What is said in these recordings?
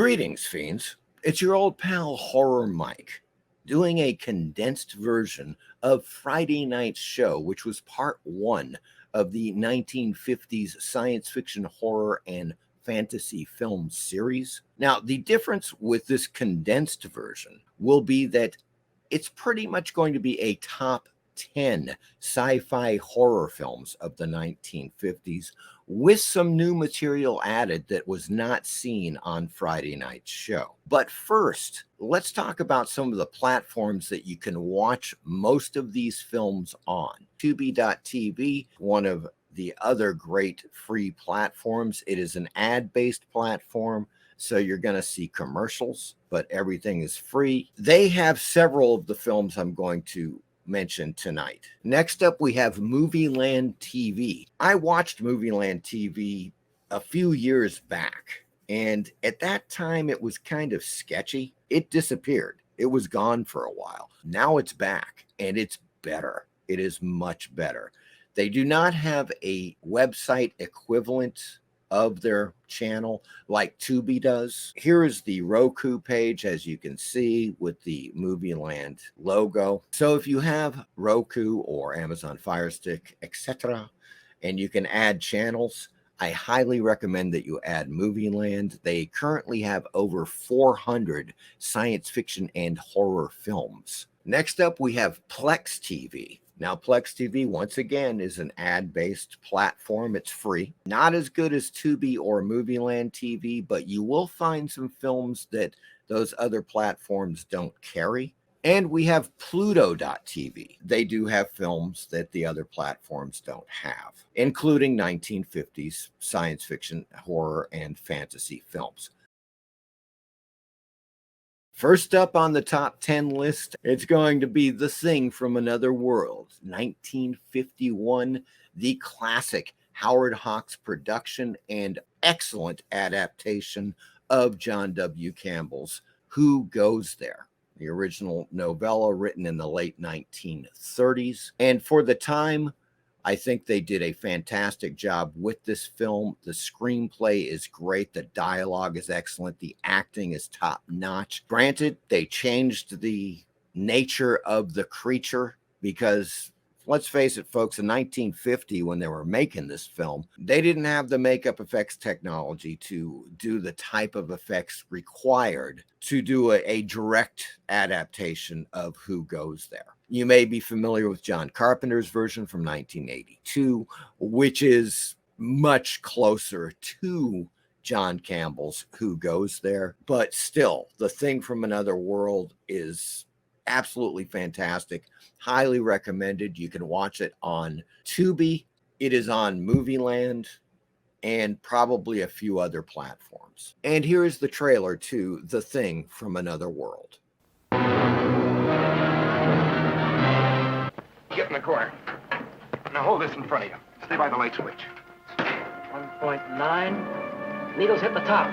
Greetings, fiends. It's your old pal Horror Mike doing a condensed version of Friday night's show, which was part one of the 1950s science fiction, horror, and fantasy film series. Now, the difference with this condensed version will be that it's pretty much going to be a top 10 sci-fi horror films of the 1950s with some new material added that was not seen on Friday night's show. But first, let's talk about some of the platforms that you can watch most of these films on. Tubi.tv, one of the other great free platforms. It is an ad-based platform, so you're going to see commercials, but everything is free. They have several of the films I'm going to mention tonight. Next up, we have Movieland TV. I watched Movieland TV a few years back, and at that time it was kind of sketchy. It disappeared. It was gone for a while. Now it's back, and it's better. It is much better. They do not have a website equivalent of their channel like Tubi does. Here is the Roku page, as you can see, with the Movieland logo. So if you have Roku or Amazon Fire Stick, etc., and you can add channels, I highly recommend that you add Movieland. They currently have over 400 science fiction and horror films. Next up, we have Plex TV. Now, Plex TV, once again, is an ad-based platform. It's free. Not as good as Tubi or Movieland TV, but you will find some films that those other platforms don't carry. And we have Pluto.tv. They do have films that the other platforms don't have, including 1950s science fiction, horror, and fantasy films. First up on the top 10 list, it's going to be The Thing from Another World, 1951, the classic Howard Hawks production and excellent adaptation of John W. Campbell's Who Goes There, the original novella written in the late 1930s. And for the time, I think they did a fantastic job with this film. The screenplay is great. The dialogue is excellent. The acting is top notch. Granted, they changed the nature of the creature because, let's face it, folks, in 1950, when they were making this film, they didn't have the makeup effects technology to do the type of effects required to do a direct adaptation of Who Goes There. You may be familiar with John Carpenter's version from 1982, which is much closer to John Campbell's Who Goes There. But still, The Thing from Another World is absolutely fantastic. Highly recommended. You can watch it on Tubi. It is on Movieland and probably a few other platforms. And here is the trailer to The Thing from Another World. Get in the corner. Now hold this in front of you. Stay by the light switch. 1.9. Needles hit the top.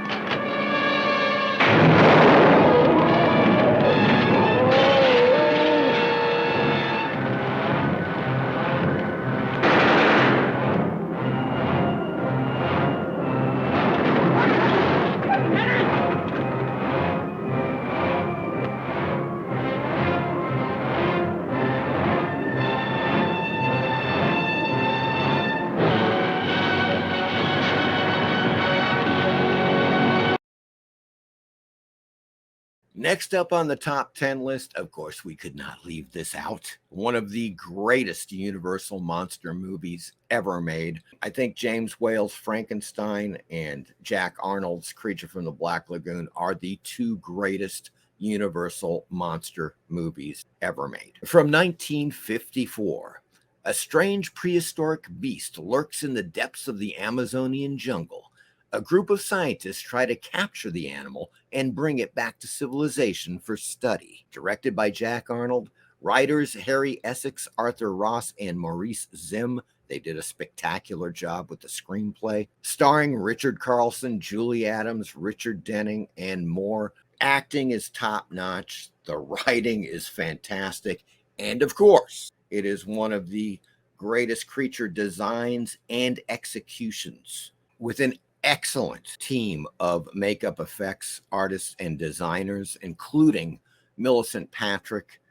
Next up on the top 10 list, of course, we could not leave this out. One of the greatest Universal monster movies ever made. I think James Whale's Frankenstein and Jack Arnold's Creature from the Black Lagoon are the two greatest Universal monster movies ever made. From 1954, a strange prehistoric beast lurks in the depths of the Amazonian jungle. A group of scientists try to capture the animal and bring it back to civilization for study. Directed by Jack Arnold, writers Harry Essex, Arthur Ross, and Maurice Zimm. They did a spectacular job with the screenplay. Starring Richard Carlson, Julie Adams, Richard Denning, and more. Acting is top-notch. The writing is fantastic. And of course, it is one of the greatest creature designs and executions, with an excellent team of makeup effects artists and designers, including Millicent Patrick,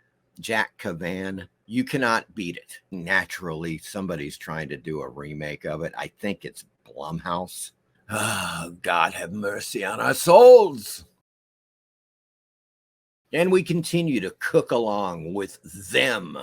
Jack Cavan. You cannot beat it. Naturally, somebody's trying to do a remake of it. I think it's Blumhouse. Ah, God have mercy on our souls. And we continue to cook along with Them,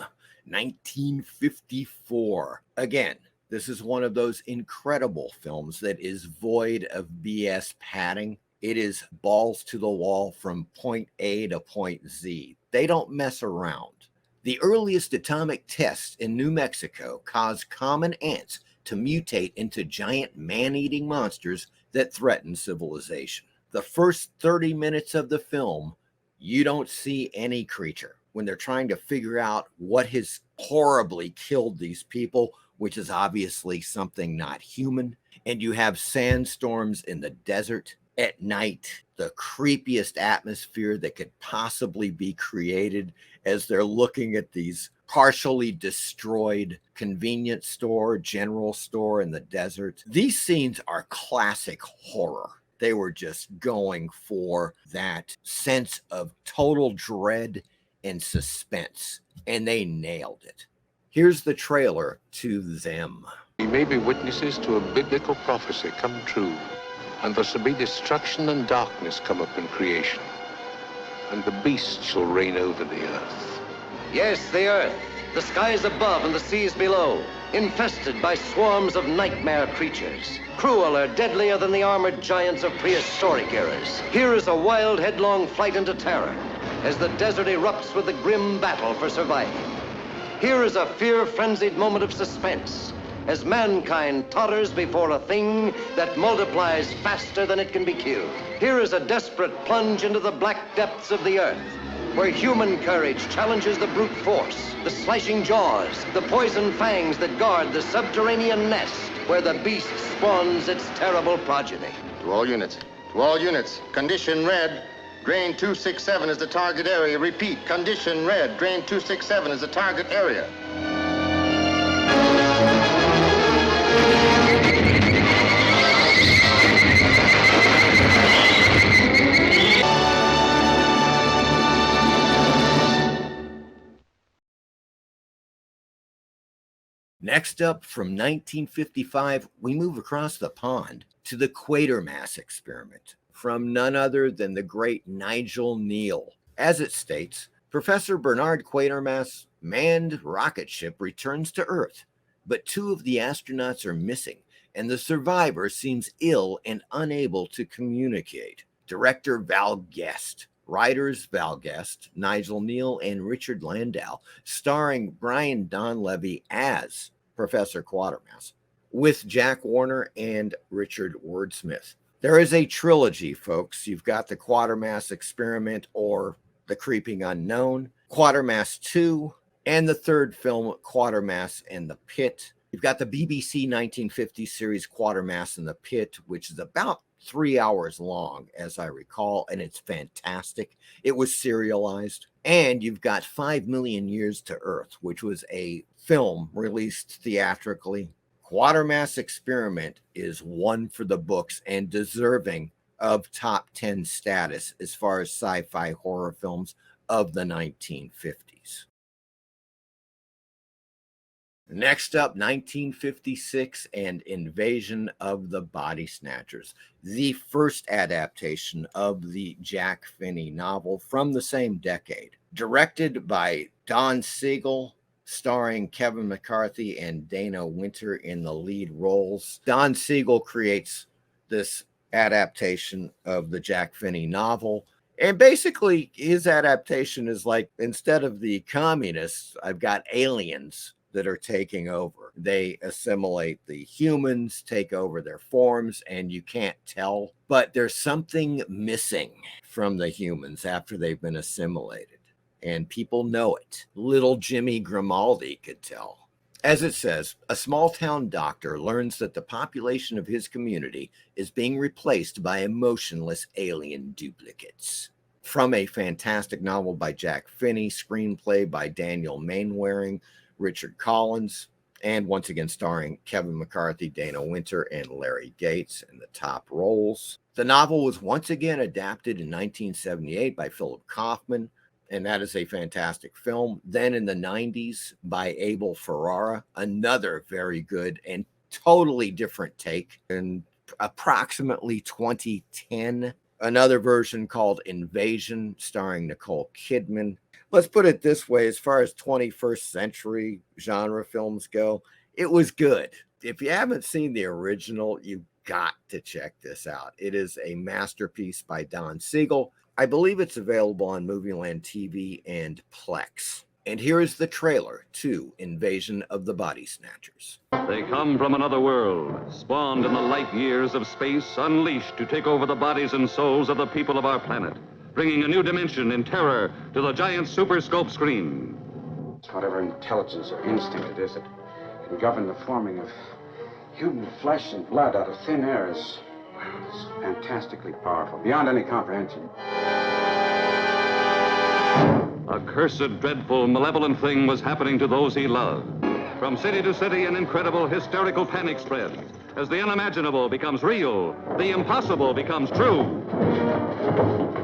1954. Again, this is one of those incredible films that is void of BS padding. It is balls to the wall from point A to point Z. They don't mess around. The earliest atomic tests in New Mexico caused common ants to mutate into giant man-eating monsters that threaten civilization. The first 30 minutes of the film, you don't see any creature. When they're trying to figure out what has horribly killed these people, which is obviously something not human, and you have sandstorms in the desert at night, the creepiest atmosphere that could possibly be created as they're looking at these partially destroyed convenience store, general store in the desert. These scenes are classic horror. They were just going for that sense of total dread and suspense, and they nailed it. Here's the trailer to Them. We may be witnesses to a biblical prophecy come true, and there shall be destruction and darkness come up in creation, and the beast shall reign over the earth. Yes, the earth, the skies above and the seas below, infested by swarms of nightmare creatures, crueler, deadlier than the armored giants of prehistoric eras. Here is a wild, headlong flight into terror as the desert erupts with the grim battle for survival. Here is a fear-frenzied moment of suspense as mankind totters before a thing that multiplies faster than it can be killed. Here is a desperate plunge into the black depths of the earth, where human courage challenges the brute force, the slashing jaws, the poison fangs that guard the subterranean nest where the beast spawns its terrible progeny. To all units, condition red. Drain 267 is the target area. Repeat, condition red. Drain 267 is the target area. Next up, from 1955, we move across the pond to the Quatermass experiment from none other than the great Nigel Neal. As it states, Professor Bernard Quatermass' manned rocket ship returns to Earth, but two of the astronauts are missing, and the survivor seems ill and unable to communicate. Director Val Guest. Writers Val Guest, Nigel Neal, and Richard Landau, starring Brian Donlevy as Professor Quatermass, with Jack Warner and Richard Wordsmith. There is a trilogy, folks. You've got the Quatermass Experiment, or The Creeping Unknown, Quatermass 2, and the third film, Quatermass and the Pit. You've got the BBC 1950 series Quatermass and the Pit, which is about 3 hours long, as I recall, and it's fantastic. It was serialized. And you've got 5 Million Years to Earth, which was a film released theatrically. Quatermass Experiment is one for the books and deserving of top 10 status as far as sci-fi horror films of the 1950s. Next up, 1956 and Invasion of the Body Snatchers, the first adaptation of the Jack Finney novel from the same decade. Directed by Don Siegel, starring Kevin McCarthy and Dana Winter in the lead roles. Don Siegel creates this adaptation of the Jack Finney novel. And basically, his adaptation is like, instead of the communists, I've got aliens that are taking over. They assimilate the humans, take over their forms, and you can't tell. But there's something missing from the humans after they've been assimilated. And people know it. Little Jimmy Grimaldi could tell. As it says, a small-town doctor learns that the population of his community is being replaced by emotionless alien duplicates. From a fantastic novel by Jack Finney, screenplay by Daniel Mainwaring, Richard Collins, And once again, starring Kevin McCarthy, Dana Winter, and Larry Gates in the top roles. The novel was once again adapted in 1978 by Philip Kaufman, and that is a fantastic film. Then in the 90s by Abel Ferrara, another very good and totally different take. In approximately 2010, another version called Invasion, starring Nicole Kidman. Let's put it this way, as far as 21st century genre films go, it was good. If you haven't seen the original, you've got to check this out. It is a masterpiece by Don Siegel. I believe it's available on Movieland TV and Plex. And here is the trailer to Invasion of the Body Snatchers. They come from another world, spawned in the light years of space, unleashed to take over the bodies and souls of the people of our planet, bringing a new dimension in terror to the giant super scope screen. Whatever intelligence or instinct it is that can govern the forming of human flesh and blood out of thin air is fantastically powerful, beyond any comprehension. A cursed, dreadful, malevolent thing was happening to those he loved. From city to city, an incredible, hysterical panic spread. As the unimaginable becomes real, the impossible becomes true.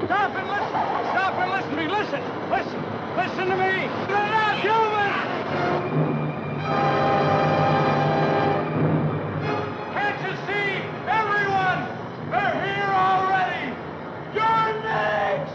Stop and listen! Stop and listen to me! Listen! Listen! Listen to me! They're not human! Can't you see? Everyone! They're here already! You're next!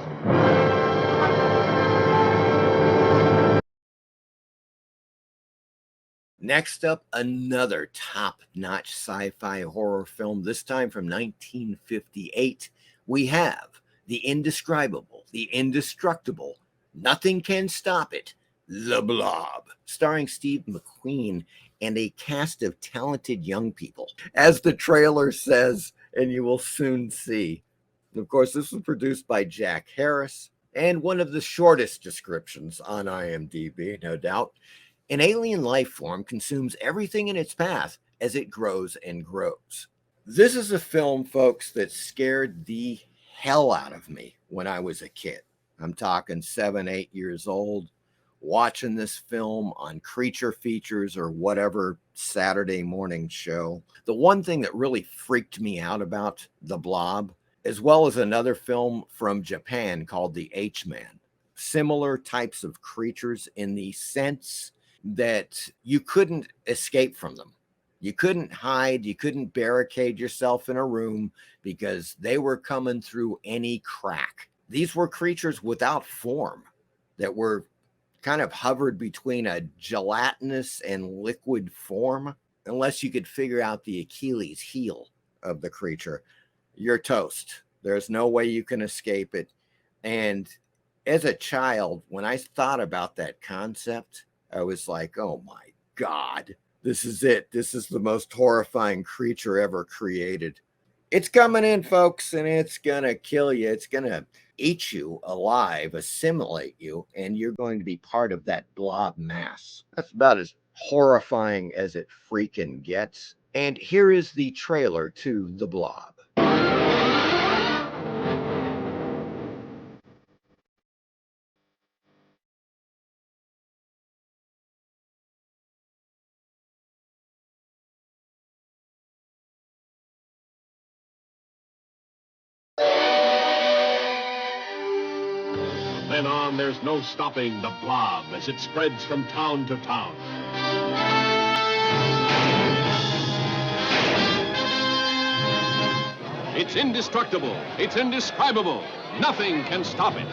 Next up, another top-notch sci-fi horror film, this time from 1958. We have the indescribable, the indestructible, nothing can stop it, The Blob, starring Steve McQueen and a cast of talented young people. As the trailer says, and you will soon see. Of course, this was produced by Jack Harris, and one of the shortest descriptions on IMDb, no doubt. An alien life form consumes everything in its path as it grows and grows. This is a film, folks, that scared the hell out of me when I was a kid. I'm talking 7, 8 years old, watching this film on Creature Features or whatever Saturday morning show. The one thing that really freaked me out about The Blob, as well as another film from Japan called The H-Man, similar types of creatures in the sense that you couldn't escape from them. You couldn't hide. You couldn't barricade yourself in a room because they were coming through any crack. These were creatures without form that were kind of hovered between a gelatinous and liquid form. Unless you could figure out the Achilles heel of the creature, you're toast. There's no way you can escape it. And as a child, when I thought about that concept, I was like, oh my God, this is it. This is the most horrifying creature ever created. It's coming in, folks, and it's going to kill you. It's going to eat you alive, assimilate you, and you're going to be part of that blob mass. That's about as horrifying as it freaking gets. And here is the trailer to The Blob. Then on, there's no stopping the Blob as it spreads from town to town. It's indestructible. It's indescribable. Nothing can stop it.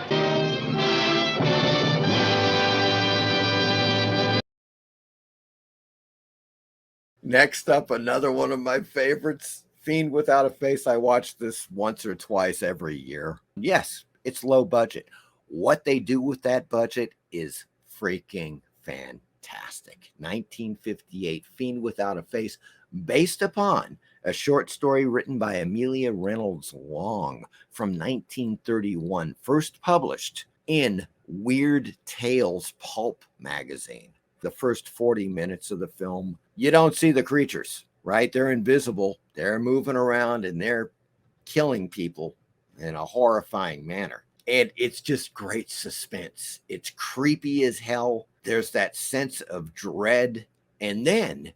Next up, another one of my favorites, Fiend Without a Face. I watch this once or twice every year. Yes, it's low budget. What they do with that budget is freaking fantastic. 1958, Fiend Without a Face, based upon a short story written by Amelia Reynolds Long from 1931, first published in Weird Tales Pulp magazine. The first 40 minutes of the film, you don't see the creatures, right? They're invisible. They're moving around and they're killing people in a horrifying manner. And it's just great suspense. It's creepy as hell. There's that sense of dread And then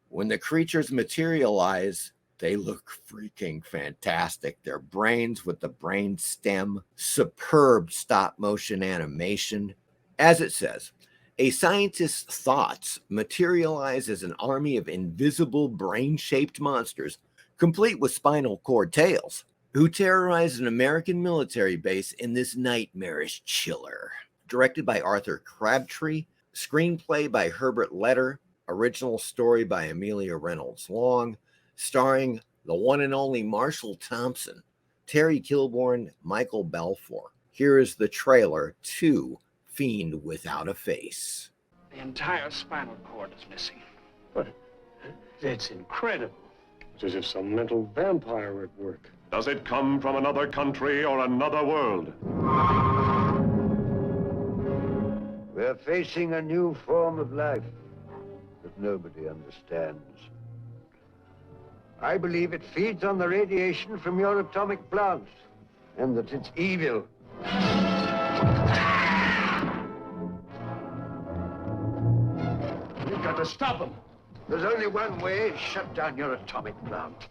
when the creatures materialize, they look freaking fantastic. Their brains with the brain stem, superb stop motion animation. As it says, a scientist's thoughts materialize as an army of invisible brain-shaped monsters, complete with spinal cord tails, who terrorize an American military base in this nightmarish chiller. Directed by Arthur Crabtree, screenplay by Herbert Leder, original story by Amelia Reynolds Long, starring the one and only Marshall Thompson, Terry Kilborn, Michael Balfour. Here is the trailer to Fiend Without a Face. The entire spinal cord is missing. But that's incredible. It's as if some mental vampire were at work. Does it come from another country or another world? We're facing a new form of life that nobody understands. I believe it feeds on the radiation from your atomic blast, and that it's evil. We've got to stop him. There's only one way: shut down your atomic plant.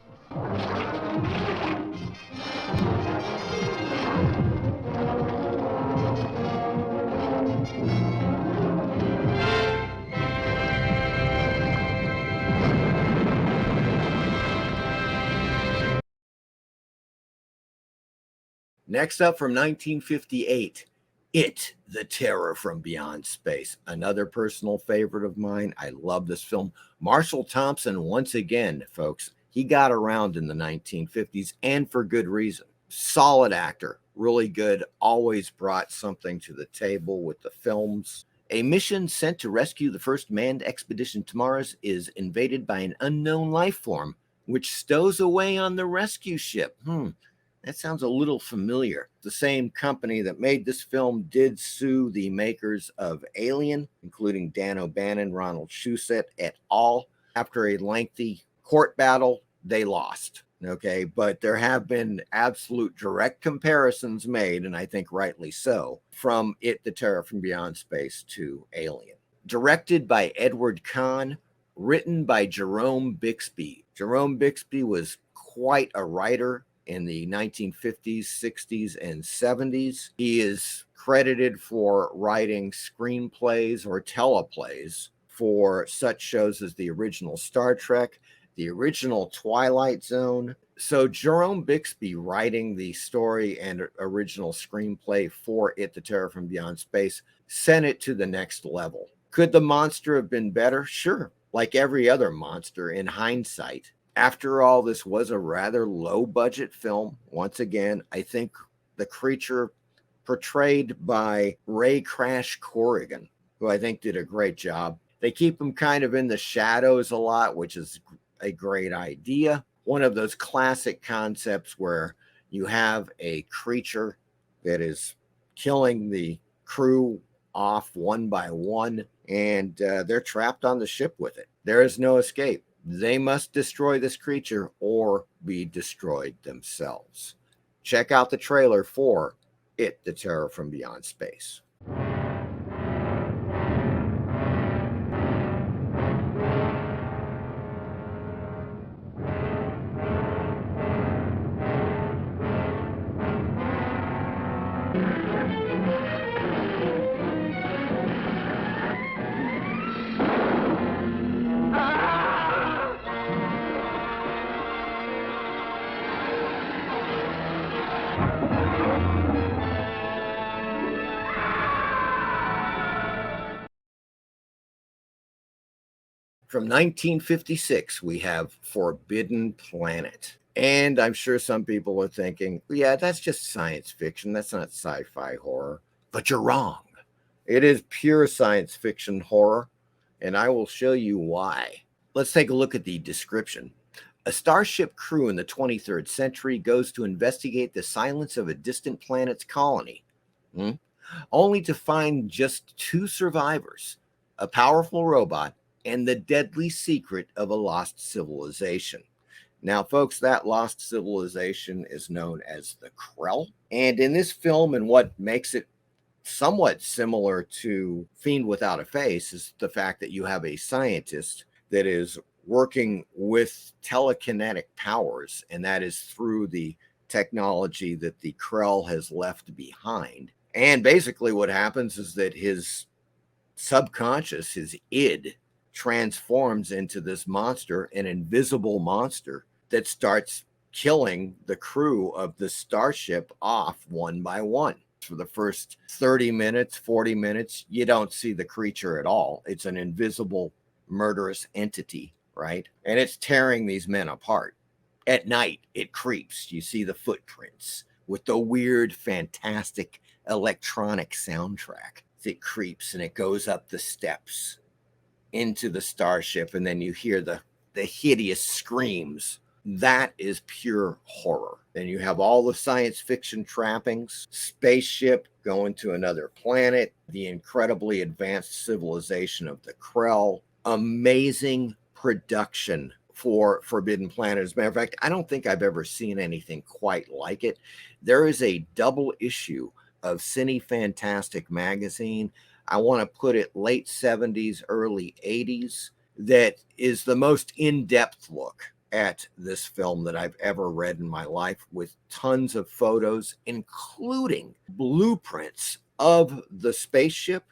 Next up from 1958, It, the Terror from Beyond Space. Another personal favorite of mine. I love this film. Marshall Thompson, once again, folks, he got around in the 1950s and for good reason. Solid actor, really good, always brought something to the table with the films. A mission sent to rescue the first manned expedition to Mars is invaded by an unknown life form, which stows away on the rescue ship. That sounds a little familiar. The same company that made this film did sue the makers of Alien, including Dan O'Bannon, Ronald Shusett et al. After a lengthy court battle, they lost. Okay, but there have been absolute direct comparisons made, and I think rightly so, from It, the Terror from Beyond Space to Alien. Directed by Edward Kahn, written by Jerome Bixby. Jerome Bixby was quite a writer in the 1950s, 60s, and 70s. He is credited for writing screenplays or teleplays for such shows as the original Star Trek, the original Twilight Zone. So Jerome Bixby writing the story and original screenplay for It, the Terror from Beyond Space sent it to the next level. Could the monster have been better? Sure, like every other monster in hindsight. After all, this was a rather low-budget film. Once again, I think the creature portrayed by Ray Crash Corrigan, who I think did a great job. They keep him kind of in the shadows a lot, which is a great idea. One of those classic concepts where you have a creature that is killing the crew off one by one, and they're trapped on the ship with it. There is no escape. They must destroy this creature or be destroyed themselves. Check out the trailer for It, the Terror from Beyond Space. From 1956, we have Forbidden Planet. And I'm sure some people are thinking, yeah, that's just science fiction. That's not sci-fi horror. But you're wrong. It is pure science fiction horror, and I will show you why. Let's take a look at the description. A starship crew in the 23rd century goes to investigate the silence of a distant planet's colony, only to find just 2 survivors, a powerful robot, and the deadly secret of a lost civilization. Now, folks, that lost civilization is known as the Krell. And in this film, and what makes it somewhat similar to Fiend Without a Face is the fact that you have a scientist that is working with telekinetic powers, and that is through the technology that the Krell has left behind. And basically what happens is that his subconscious, his id, transforms into this monster, an invisible monster that starts killing the crew of the starship off one by one. For the first 30 minutes, 40 minutes, you don't see the creature at all. It's an invisible, murderous entity, right? And it's tearing these men apart. At night, it creeps. You see the footprints with the weird, fantastic electronic soundtrack. It creeps and it goes up the steps into the starship, and then you hear the hideous screams. That is pure horror. Then you have all the science fiction trappings, spaceship going to another planet, the incredibly advanced civilization of the Krell, amazing production for Forbidden Planet. As a matter of fact, I don't think I've ever seen anything quite like it. There is a double issue of Cine Fantastic magazine. I want to put it late 70s, early 80s. That is the most in-depth look at this film that I've ever read in my life, with tons of photos, including blueprints of the spaceship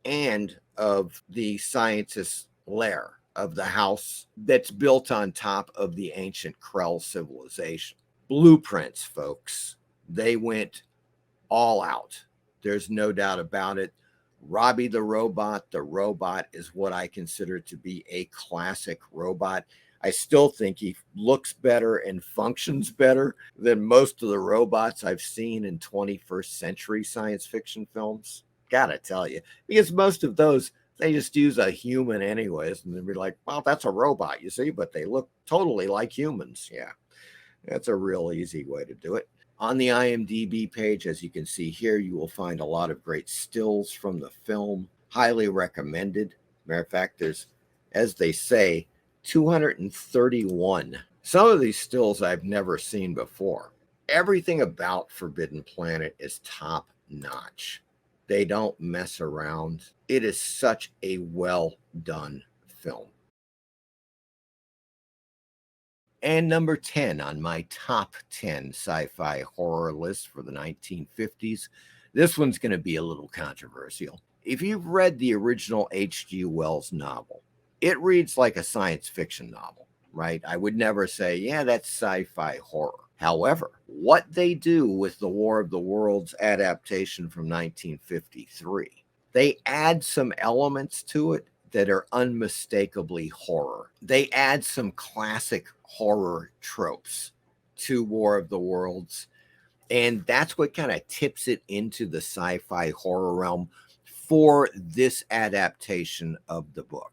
and of the scientist's lair, of the house that's built on top of the ancient Krell civilization. Blueprints, folks. They went all out. There's no doubt about it. Robbie the robot is what I consider to be a classic robot. I still think he looks better and functions better than most of the robots I've seen in 21st century science fiction films. Gotta tell you, because most of those, they just use a human anyways, and they'd be like, well, that's a robot, you see, but they look totally like humans. Yeah, that's a real easy way to do it. On the IMDb page, as you can see here, you will find a lot of great stills from the film. Highly recommended. Matter of fact, there's, as they say, 231. Some of these stills I've never seen before. Everything about Forbidden Planet is top notch. They don't mess around. It is such a well done film. And number 10 on my top 10 sci-fi horror list for the 1950s. This one's going to be a little controversial. If you've read the original H.G. Wells novel, it reads like a science fiction novel, right? I would never say, yeah, that's sci-fi horror. However, what they do with the War of the Worlds adaptation from 1953, they add some elements to it that are unmistakably horror. They add some classic horror tropes to War of the Worlds, and that's what kind of tips it into the sci-fi horror realm for this adaptation of the book.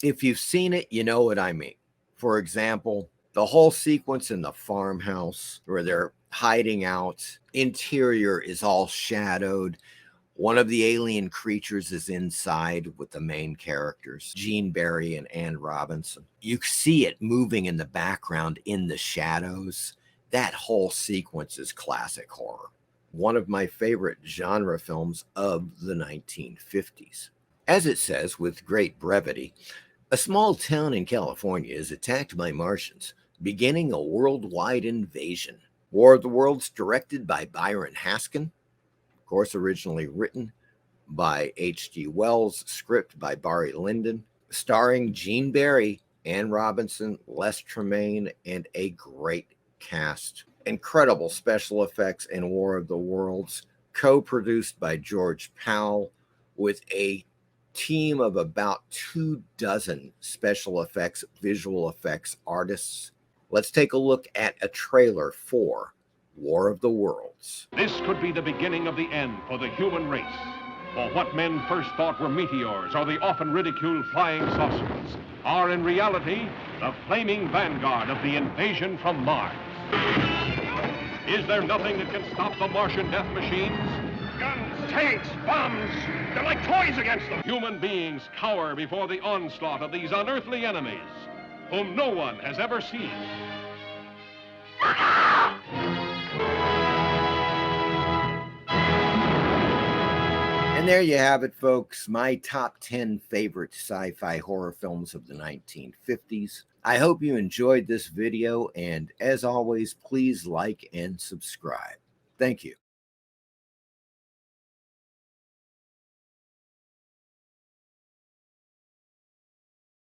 If you've seen it, you know what I mean. For example, the whole sequence in the farmhouse where they're hiding out, interior is all shadowed. One of the alien creatures is inside with the main characters, Gene Barry and Ann Robinson. You see it moving in the background in the shadows. That whole sequence is classic horror. One of my favorite genre films of the 1950s. As it says with great brevity, a small town in California is attacked by Martians, beginning a worldwide invasion. War of the Worlds, directed by Byron Haskin. Of course, originally written by H.G. Wells, script by Barry Lyndon, starring Gene Barry, Ann Robinson, Les Tremayne, and a great cast. Incredible special effects in War of the Worlds, co-produced by George Powell with a team of about 24 special effects, visual effects artists. Let's take a look at a trailer for War of the Worlds. This could be the beginning of the end for the human race. For what men first thought were meteors or the often ridiculed flying saucers are in reality the flaming vanguard of the invasion from Mars. Is there nothing that can stop the Martian death machines? Guns, tanks, bombs, they're like toys against them. Human beings cower before the onslaught of these unearthly enemies, whom no one has ever seen. And there you have it, folks. My top 10 favorite sci-fi horror films of the 1950s. I hope you enjoyed this video, and as always, please like and subscribe. Thank you.